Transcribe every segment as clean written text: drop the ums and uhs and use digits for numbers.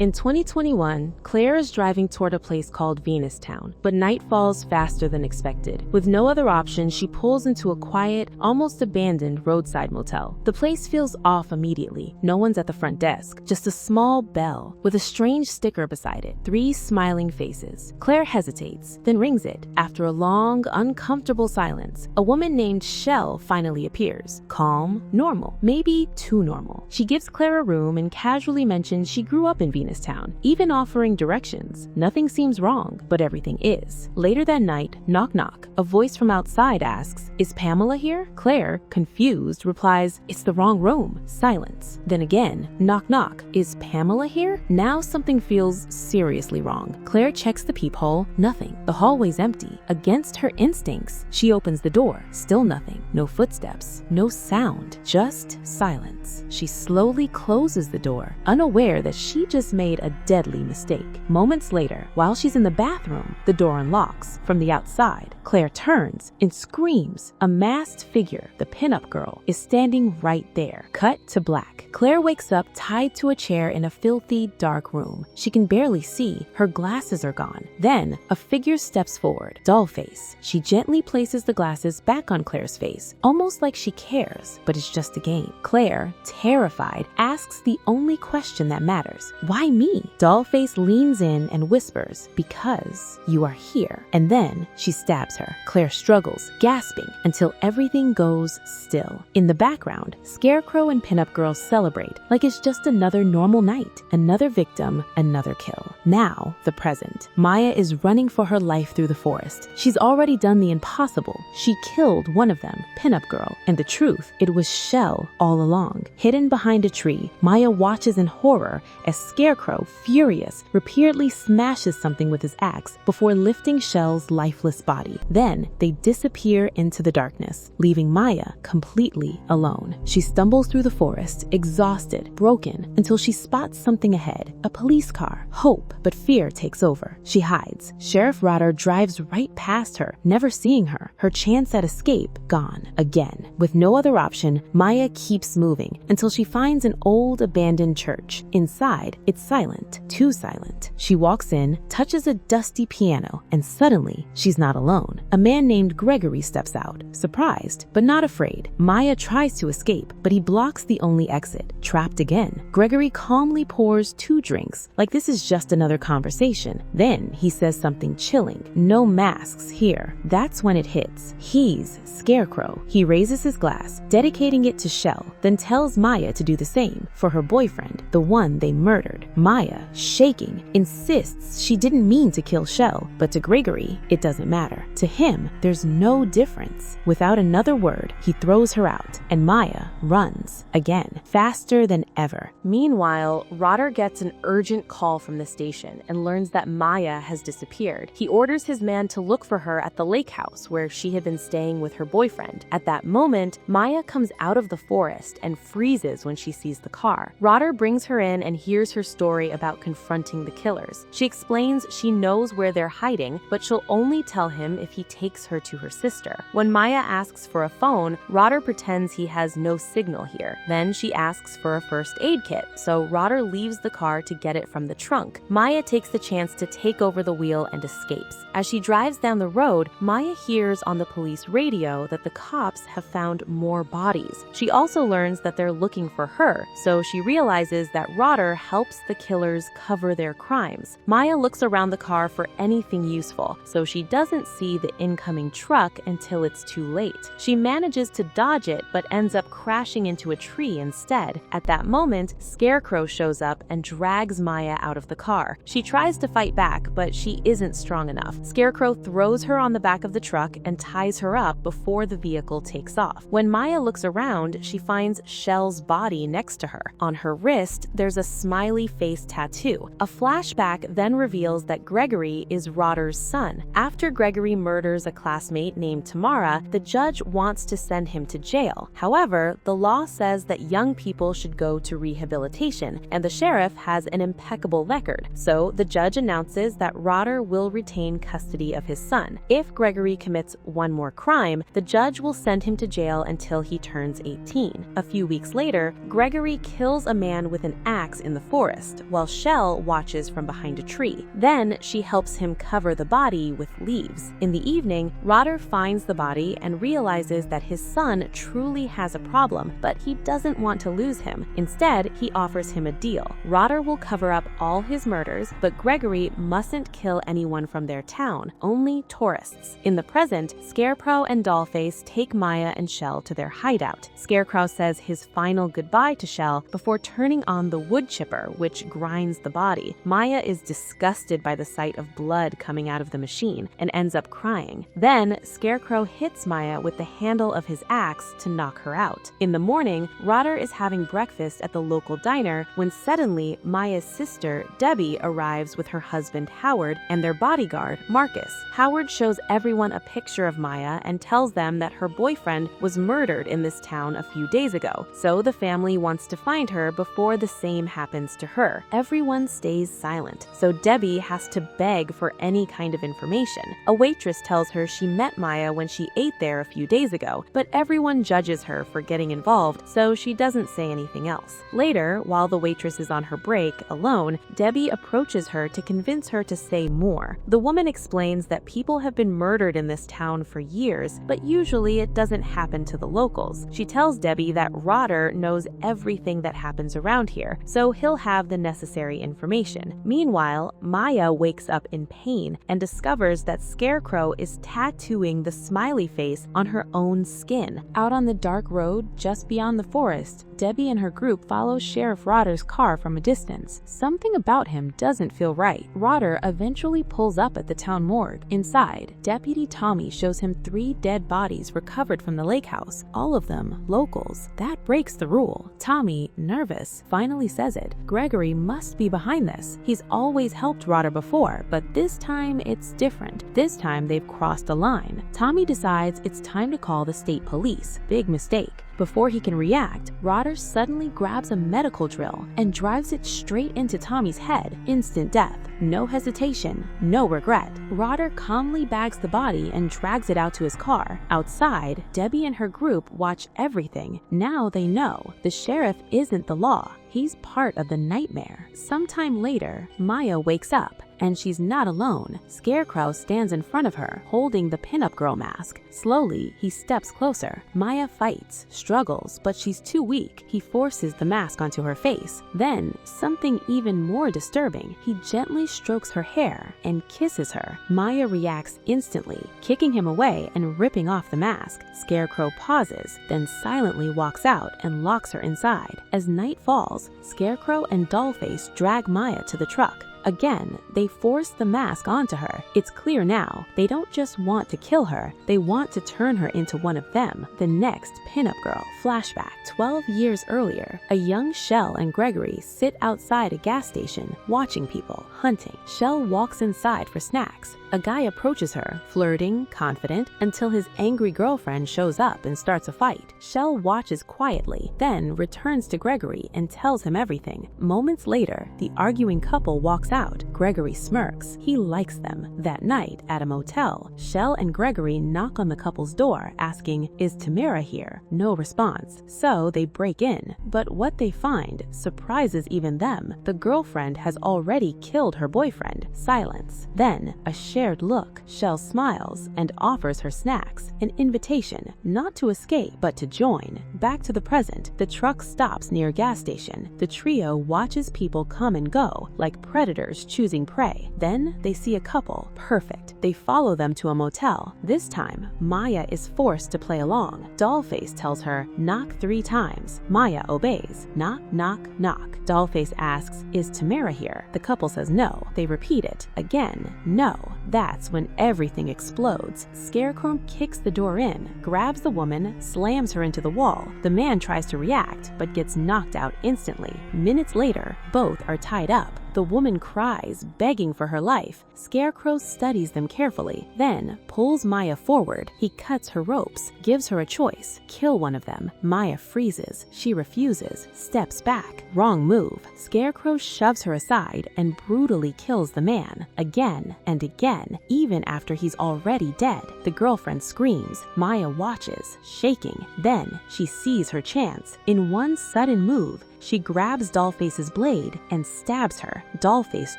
In 2021, Claire is driving toward a place called Venustown, but night falls faster than expected. With no other option, she pulls into a quiet, almost abandoned roadside motel. The place feels off immediately. No one's at the front desk, just a small bell with a strange sticker beside it. 3 smiling faces. Claire hesitates, then rings it. After a long, uncomfortable silence, a woman named Shell finally appears. Calm, normal, maybe too normal. She gives Claire a room and casually mentions she grew up in Venustown, even offering directions. Nothing seems wrong, but everything is. Later that night, knock knock, a voice from outside asks, "Is Pamela here?" Claire, confused, replies, "It's the wrong room." Silence. Then again, knock knock, "Is Pamela here?" Now something feels seriously wrong. Claire checks the peephole, nothing. The hallway's empty. Against her instincts, she opens the door. Still nothing. No footsteps, no sound, just silence. She slowly closes the door, unaware that she just made a deadly mistake. Moments later, while she's in the bathroom, the door unlocks. From the outside, Claire turns and screams. A masked figure, the pinup girl, is standing right there. Cut to black. Claire wakes up tied to a chair in a filthy, dark room. She can barely see. Her glasses are gone. Then, a figure steps forward. Dollface. She gently places the glasses back on Claire's face, almost like she cares, but it's just a game. Claire, terrified, asks the only question that matters. Why me? Dollface leans in and whispers, "Because you are here." And then she stabs her. Claire struggles, gasping, until everything goes still. In the background, Scarecrow and Pinup Girl celebrate like it's just another normal night. Another victim, another kill. Now, the present. Maya is running for her life through the forest. She's already done the impossible. She killed one of them, Pinup Girl. And the truth, it was Shell all along. Hidden behind a tree, Maya watches in horror as Scarecrow, furious, repeatedly smashes something with his axe before lifting Shell's lifeless body. Then they disappear into the darkness, leaving Maya completely alone. She stumbles through the forest, exhausted, broken, until she spots something ahead, a police car. Hope, but fear takes over. She hides. Sheriff Rotter drives right past her, never seeing her. Her chance at escape gone again. With no other option, Maya keeps moving until she finds an old abandoned church. Inside, it's silent, too silent. She walks in, touches a dusty piano, and suddenly, she's not alone. A man named Gregory steps out, surprised, but not afraid. Maya tries to escape, but he blocks the only exit. Trapped again, Gregory calmly pours 2 drinks, like this is just another conversation. Then he says something chilling. "No masks here." That's when it hits. He's Scarecrow. He raises his glass, dedicating it to Shell, then tells Maya to do the same for her boyfriend, the one they murdered. Maya, shaking, insists she didn't mean to kill Shell, but to Gregory, it doesn't matter. To him, there's no difference. Without another word, he throws her out, and Maya runs again, faster than ever. Meanwhile, Rotter gets an urgent call from the station and learns that Maya has disappeared. He orders his man to look for her at the lake house where she had been staying with her boyfriend. At that moment, Maya comes out of the forest and freezes when she sees the car. Rotter brings her in and hears her story about confronting the killers. She explains she knows where they're hiding, but she'll only tell him if he takes her to her sister. When Maya asks for a phone, Rotter pretends he has no signal here. Then she asks for a first aid kit, so Rotter leaves the car to get it from the trunk. Maya takes the chance to take over the wheel and escapes. As she drives down the road, Maya hears on the police radio that the cops have found more bodies. She also learns that they're looking for her, so she realizes that Rotter helps the killers cover their crimes. Maya looks around the car for anything useful, so she doesn't see the incoming truck until it's too late. She manages to dodge it, but ends up crashing into a tree instead. At that moment, Scarecrow shows up and drags Maya out of the car. She tries to fight back, but she isn't strong enough. Scarecrow throws her on the back of the truck and ties her up before the vehicle takes off. When Maya looks around, she finds Shell's body next to her. On her wrist, there's a smiley face tattoo. A flashback then reveals that Gregory is Rotter's son. After Gregory murders a classmate named Tamara, the judge wants to send him to jail. However, the law says that young people should go to rehabilitation, and the sheriff has an impeccable record. So the judge announces that Rotter will retain custody of his son. If Gregory commits one more crime, the judge will send him to jail until he turns 18. A few weeks later, Gregory kills a man with an axe in the forest. forest, while Shell watches from behind a tree. Then she helps him cover the body with leaves. In the evening, Rotter finds the body and realizes that his son truly has a problem, but he doesn't want to lose him. Instead, he offers him a deal. Rotter will cover up all his murders, but Gregory mustn't kill anyone from their town, only tourists. In the present, Scarecrow and Dollface take Maya and Shell to their hideout. Scarecrow says his final goodbye to Shell before turning on the wood chipper, which grinds the body. Maya is disgusted by the sight of blood coming out of the machine and ends up crying. Then, Scarecrow hits Maya with the handle of his axe to knock her out. In the morning, Rotter is having breakfast at the local diner when suddenly Maya's sister, Debbie, arrives with her husband, Howard, and their bodyguard, Marcus. Howard shows everyone a picture of Maya and tells them that her boyfriend was murdered in this town a few days ago, so the family wants to find her before the same happens to her. Everyone stays silent, so Debbie has to beg for any kind of information. A waitress tells her she met Maya when she ate there a few days ago, but everyone judges her for getting involved, so she doesn't say anything else. Later, while the waitress is on her break, alone, Debbie approaches her to convince her to say more. The woman explains that people have been murdered in this town for years, but usually it doesn't happen to the locals. She tells Debbie that Rotter knows everything that happens around here, so he'll have the necessary information. Meanwhile, Maya wakes up in pain and discovers that Scarecrow is tattooing the smiley face on her own skin. Out on the dark road just beyond the forest, Debbie and her group follow Sheriff Rotter's car from a distance. Something about him doesn't feel right. Rotter eventually pulls up at the town morgue. Inside, Deputy Tommy shows him 3 dead bodies recovered from the lake house, all of them locals. That breaks the rule. Tommy, nervous, finally says it. Gregory must be behind this. He's always helped Rotter before, but this time it's different. This time they've crossed a line. Tommy decides it's time to call the state police. Big mistake. Before he can react, Rotter suddenly grabs a medical drill and drives it straight into Tommy's head. Instant death. No hesitation, no regret. Rotter calmly bags the body and drags it out to his car. Outside, Debbie and her group watch everything. Now they know the sheriff isn't the law. He's part of the nightmare. Sometime later, Maya wakes up, and she's not alone. Scarecrow stands in front of her, holding the pinup girl mask. Slowly, he steps closer. Maya fights, struggles, but she's too weak. He forces the mask onto her face. Then, something even more disturbing. He gently strokes her hair and kisses her. Maya reacts instantly, kicking him away and ripping off the mask. Scarecrow pauses, then silently walks out and locks her inside. As night falls, Scarecrow and Dollface drag Maya to the truck. Again, they force the mask onto her. It's clear now, they don't just want to kill her, they want to turn her into one of them, the next pinup girl. Flashback. 12 years earlier, a young Shell and Gregory sit outside a gas station, watching people, hunting. Shell walks inside for snacks. A guy approaches her, flirting, confident, until his angry girlfriend shows up and starts a fight. Shell watches quietly, then returns to Gregory and tells him everything. Moments later, the arguing couple walks out. Gregory smirks. He likes them. That night, at a motel, Shell and Gregory knock on the couple's door, asking, "Is Tamara here?" No response. So they break in. But what they find surprises even them. The girlfriend has already killed her boyfriend. Silence. Then, a shared look. Shell smiles and offers her snacks, an invitation not to escape but to join. Back to the present, the truck stops near a gas station. The trio watches people come and go, like predators choosing prey. Then they see a couple. Perfect. They follow them to a motel. This time, Maya is forced to play along. Dollface tells her, "Knock 3 times." Maya obeys. Knock, knock, knock. Dollface asks, "Is Tamara here?" The couple says no. They repeat it. Again, no. That's when everything explodes. Scarecrow kicks the door in, grabs the woman, slams her into the wall. The man tries to react, but gets knocked out instantly. Minutes later, both are tied up. The woman cries, begging for her life. Scarecrow studies them carefully, then pulls Maya forward. He cuts her ropes, gives her a choice: kill one of them. Maya freezes. She refuses, steps back. Wrong move. Scarecrow shoves her aside and brutally kills the man. Again and again, even after he's already dead. The girlfriend screams. Maya watches, shaking. Then she sees her chance. In one sudden move, She grabs Dollface's blade and stabs her. Dollface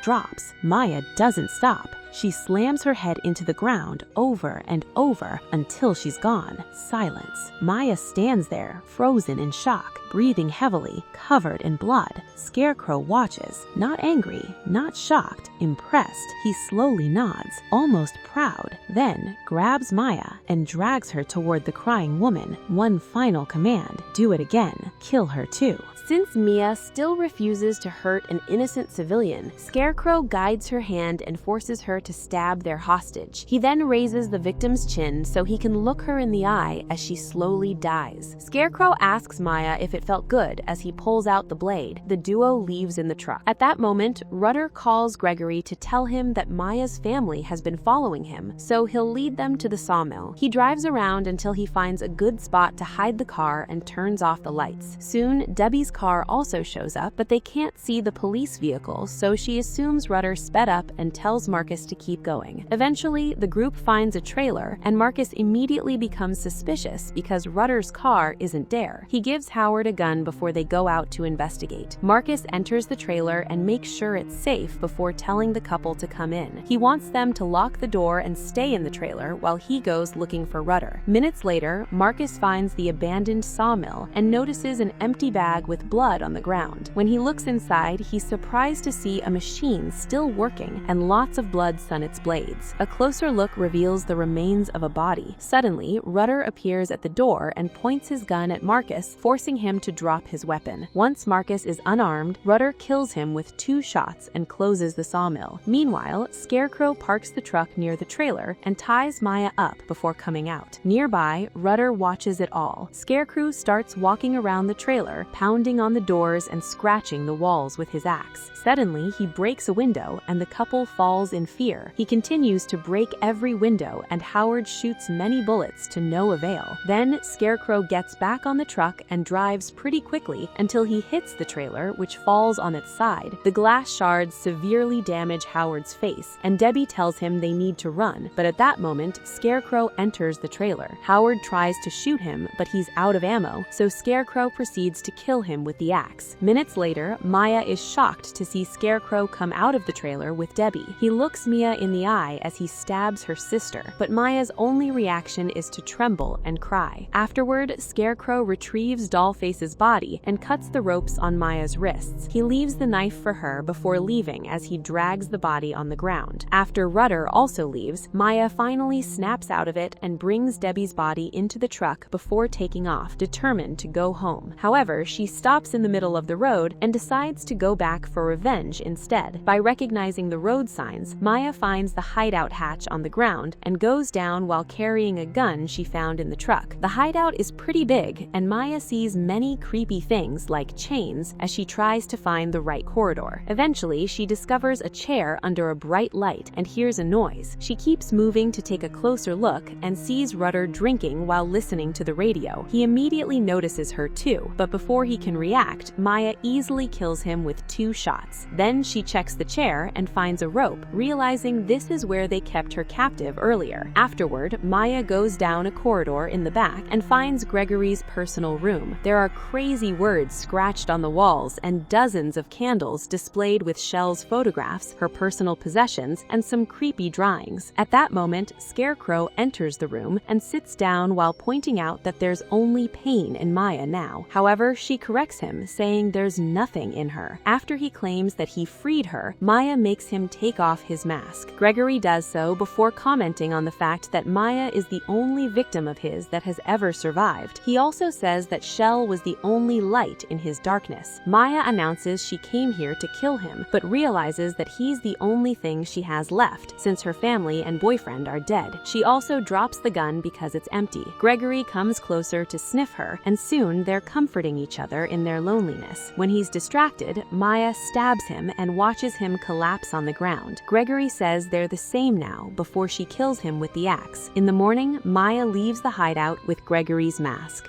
drops. Maya doesn't stop. She slams her head into the ground over and over until she's gone. Silence. Maya stands there, frozen in shock, breathing heavily, covered in blood. Scarecrow watches, not angry, not shocked, impressed. He slowly nods, almost proud, then grabs Maya and drags her toward the crying woman. One final command: do it again, kill her too. Since Mia still refuses to hurt an innocent civilian, Scarecrow guides her hand and forces her to stab their hostage. He then raises the victim's chin so he can look her in the eye as she slowly dies. Scarecrow asks Maya if it felt good as he pulls out the blade. The duo leaves in the truck. At that moment, Rudder calls Gregory to tell him that Maya's family has been following him, so he'll lead them to the sawmill. He drives around until he finds a good spot to hide the car and turns off the lights. Soon, Debbie's car also shows up, but they can't see the police vehicle, so she assumes Rudder sped up and tells Marcus to keep going. Eventually, the group finds a trailer, and Marcus immediately becomes suspicious because Rudder's car isn't there. He gives Howard a gun before they go out to investigate. Marcus enters the trailer and makes sure it's safe before telling the couple to come in. He wants them to lock the door and stay in the trailer while he goes looking for Rudder. Minutes later, Marcus finds the abandoned sawmill and notices an empty bag with blood on the ground. When he looks inside, he's surprised to see a machine still working and lots of blood on its blades. A closer look reveals the remains of a body. Suddenly, Rudder appears at the door and points his gun at Marcus, forcing him to drop his weapon. Once Marcus is unarmed, Rudder kills him with 2 shots and closes the sawmill. Meanwhile, Scarecrow parks the truck near the trailer and ties Maya up before coming out. Nearby, Rudder watches it all. Scarecrow starts walking around the trailer, pounding on the doors and scratching the walls with his axe. Suddenly, he breaks a window and the couple falls in fear. He continues to break every window and Howard shoots many bullets to no avail. Then, Scarecrow gets back on the truck and drives pretty quickly until he hits the trailer, which falls on its side. The glass shards severely damage Howard's face, and Debbie tells him they need to run, but at that moment, Scarecrow enters the trailer. Howard tries to shoot him, but he's out of ammo, so Scarecrow proceeds to kill him with the axe. Minutes later, Maya is shocked to see Scarecrow come out of the trailer with Debbie. He looks Mia in the eye as he stabs her sister, but Maya's only reaction is to tremble and cry. Afterward, Scarecrow retrieves Dollface's body and cuts the ropes on Maya's wrists. He leaves the knife for her before leaving as he drags the body on the ground. After Rudder also leaves, Maya finally snaps out of it and brings Debbie's body into the truck before taking off, determined to go home. However, she stops in the middle of the road and decides to go back for revenge instead. By recognizing the road signs, Maya finds the hideout hatch on the ground and goes down while carrying a gun she found in the truck. The hideout is pretty big, and Maya sees many creepy things like chains as she tries to find the right corridor. Eventually, she discovers a chair under a bright light and hears a noise. She keeps moving to take a closer look and sees Rudder drinking while listening to the radio. He immediately notices her too, but before he can react, Maya easily kills him with 2 shots. Then she checks the chair and finds a rope, realizing this is where they kept her captive earlier. Afterward, Maya goes down a corridor in the back and finds Gregory's personal room. There are crazy words scratched on the walls and dozens of candles displayed with Shell's photographs, her personal possessions, and some creepy drawings. At that moment, Scarecrow enters the room and sits down while pointing out that there's only pain in Maya now. However, she corrects him, saying there's nothing in her. After he claims that he freed her, Maya makes him take off his mask. Gregory does so before commenting on the fact that Maya is the only victim of his that has ever survived. He also says that Shell was the only light in his darkness. Maya announces she came here to kill him, but realizes that he's the only thing she has left, since her family and boyfriend are dead. She also drops the gun because it's empty. Gregory comes closer to sniff her, and soon they're comforting each other in their loneliness. When he's distracted, Maya stabs him and watches him collapse on the ground. Gregory says they're the same now before she kills him with the axe. In the morning, Maya leaves the hideout with Gregory's mask.